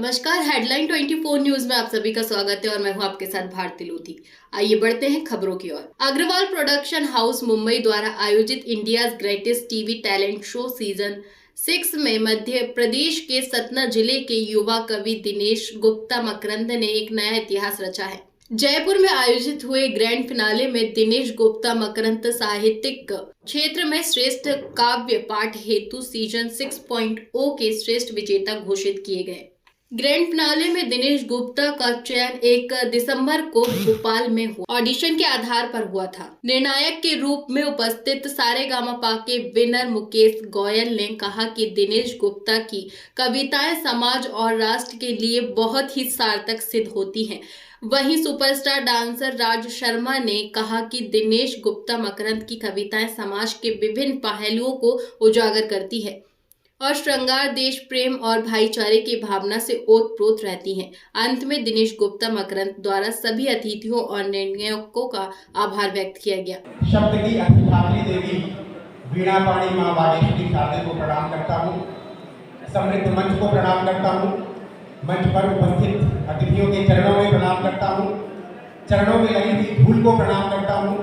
नमस्कार। Headline 24 news में आप सभी का स्वागत है और मैं हूं आपके साथ भारती लोधी। आइए बढ़ते हैं खबरों की ओर। अग्रवाल प्रोडक्शन हाउस मुंबई द्वारा आयोजित India's greatest TV talent show season 6 में मध्य प्रदेश के सतना जिले के युवा कवि दिनेश गुप्ता मकरंद ने एक नया इतिहास रचा है। जयपुर में आयोजित हुए ग्रैंड फिनाले में दिनेश गुप्ता मकरंद साहित्यिक क्षेत्र में श्रेष्ठ काव्य पाठ हेतु सीजन 6.0 के श्रेष्ठ विजेता घोषित किए गए। ग्रैंड फिनाले में दिनेश गुप्ता का चयन 1 दिसंबर को भोपाल में ऑडिशन के आधार पर हुआ था। निर्णायक के रूप में उपस्थित सारेगामापा के विनर मुकेश गोयल ने कहा कि दिनेश गुप्ता की कविताएं समाज और राष्ट्र के लिए बहुत ही सार्थक सिद्ध होती हैं। वहीं सुपरस्टार डांसर राज शर्मा ने कहा कि दिनेश गुप्ता मकरंद की कविताएं समाज के विभिन्न पहलुओं को उजागर करती है और श्रृंगार, देश प्रेम और भाईचारे की भावना से ओतप्रोत रहती हैं। अंत में दिनेश गुप्ता मकरंद द्वारा सभी अतिथियों और निर्णायकों का आभार व्यक्त किया गया। शब्द की अधिष्ठात्री देवी वीणा पाणी माँ वागेश्वरी शारदे को प्रणाम करता हूँ। समृद्ध मंच को प्रणाम करता हूँ। मंच पर उपस्थित अतिथियों के चरणों में प्रणाम करता हूँ। चरणों में लगी हुई धूल को प्रणाम करता हूँ।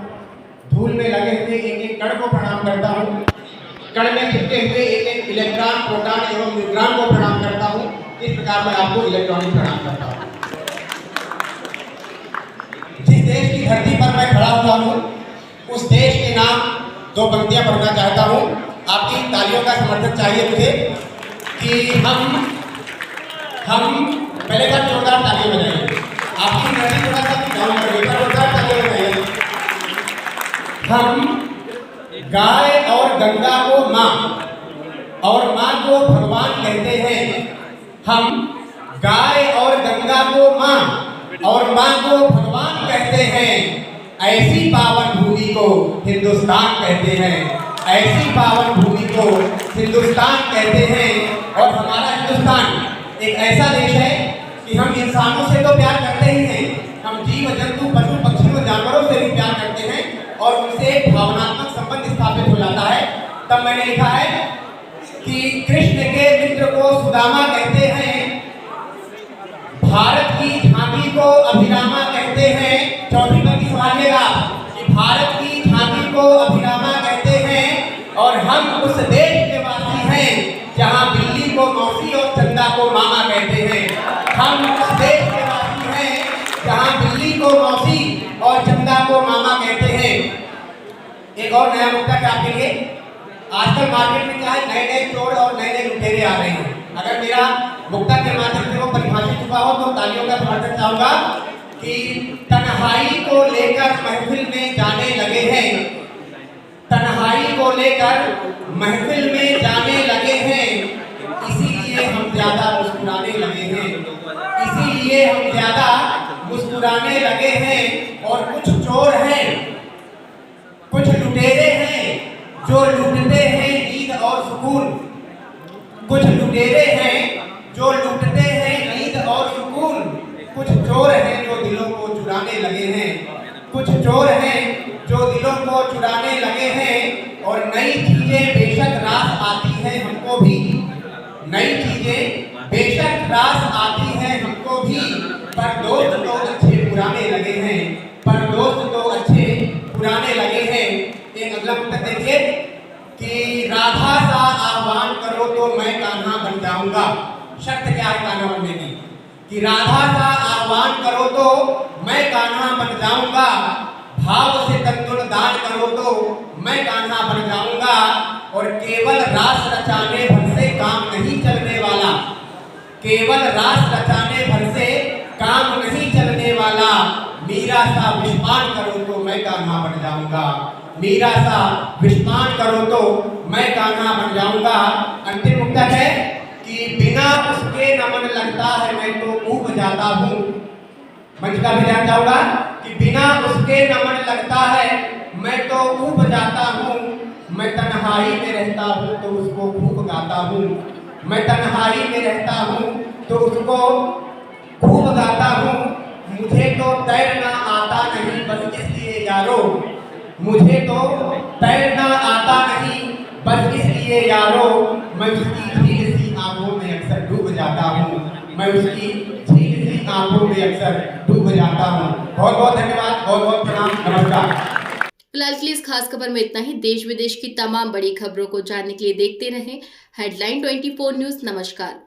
धूल में लगे हुए एक एक कण को प्रणाम करता हूँ। कण में चिपके हुए एक एक इलेक्ट्रॉन, प्रोटॉन एवं न्यूट्रॉन को प्रणाम करता हूँ। इस प्रकार मैं आपको इलेक्ट्रॉनिक प्रणाम करता हूँ। जिस देश की धरती पर मैं खड़ा हुआ हूँ उस देश के नाम 2 पंक्तियां पढ़ना चाहता हूँ। आपकी तालियों का समर्थन चाहिए मुझे कि हम पहले बार जोरदार तालियां बजाइए। आपकी एनर्जी थोड़ा सा डाउन करिए, जोरदार तालियां बजाइए। हम गाय और गंगा को माँ और माँ को भगवान कहते हैं। हम गाय और गंगा को माँ और माँ को भगवान कहते हैं। ऐसी पावन भूमि को हिंदुस्तान कहते हैं। ऐसी पावन भूमि को हिंदुस्तान कहते हैं। और हमारा हिंदुस्तान एक ऐसा देश है कि हम इंसानों से तो प्यार करते ही हैं, हम जीव जंतु पशु पक्षियों जानवरों से भी प्यार करते हैं और उनसे एक भावनात्मक संबंध स्थापित हो जाता है। तब मैंने लिखा है कि कृष्ण के मित्र को सुदामा कहते हैं, भारत की झांकी को अभिरामा कहते हैं। चौथी पंक्ति समझिएगा कि भारत की झांकी को अभिरामा कहते हैं और हम उस देश के वासी हैं जहां बिल्ली को मौसी और चंदा को मामा कहते हैं। हम उस देश के वासी हैं जहां बिल्ली को मौसी और चंदा को मामा कहते हैं। एक और नया मुद्दा क्या आपके लिए, आजकल मार्केट में क्या है, नए नए चोर और नए नए लुटेरे आ रहे हैं। अगर मेरा मुक्ता के माध्यम से वो परिभाषित हुआ हो तो तालियों का समर्थन चाहूंगा कि तन्हाई को लेकर महफिल में जाने लगे हैं। तन्हाई को लेकर महफिल में जाने लगे हैं, इसीलिए हम ज्यादा मुस्कुराने लगे हैं। इसीलिए हम ज्यादा मुस्कुराने लगे हैं। और कुछ चोर हैं, कुछ लुटेरे हैं जो लूटते हैं नींद और सुकून। कुछ लुटेरे हैं जो लूटते हैं नींद और सुकून। कुछ चोर हैं जो दिलों को चुराने लगे हैं। कुछ चोर हैं जो दिलों को चुराने लगे हैं। और नई चीजें बेशक रास आती हैं हमको भी, नई चीजें बेशक रास आती हैं हमको भी, पर दोस्त तो अच्छे पुराने लगे हैं। पर दोस्त तो अच्छे पुराने लगे हैं। एक अगला मुद्दा देखिए कि राधा सा आह्वान करो तो मैं कान्हा बन जाऊंगा। शर्त क्या है कान्हा बनने की, कि राधा सा आह्वान करो तो मैं कान्हा बन जाऊंगा। भाव से तंदुल दान करो तो मैं कान्हा बन जाऊंगा। और केवल रास रचाने भर से काम नहीं चलने वाला, केवल रास रचाने भर से काम नहीं चलने वाला। मीरा सा विस्मान करो तो मैं कान्हा बन जाऊंगा। मीरा सा विस्मान करो तो मैं कान्हा बन जाऊंगा। अंतिम मुद्दा है कि बिना उसके न मन लगता है मैं तो ऊब जाता हूँ। मंच का भी ध्यान चाहूंगा कि बिना उसके न मन लगता है मैं तो ऊब जाता हूँ। मैं तन्हाई में रहता हूँ तो उसको खूब गाता हूँ। मैं तन्हाई में रहता हूँ तो उसको खूब गाता हूँ। मुझे तो तैरना आता नहीं बस इसलिए यारो, मुझे तो तैरना आता नहीं बस इसलिए यारो। मैं उसकी भीड़ सी आंखों में अक्सर डूब जाता हूँ। मैं उसकी झील सी आंखों में अक्सर डूब जाता हूँ। बहुत बहुत धन्यवाद, बहुत बहुत प्रणाम, नमस्कार। फिलहाल के लिए इस खास खबर में इतना ही। देश विदेश की तमाम बड़ी खबरों को जानने के लिए देखते रहें हेडलाइन 24 न्यूज। नमस्कार।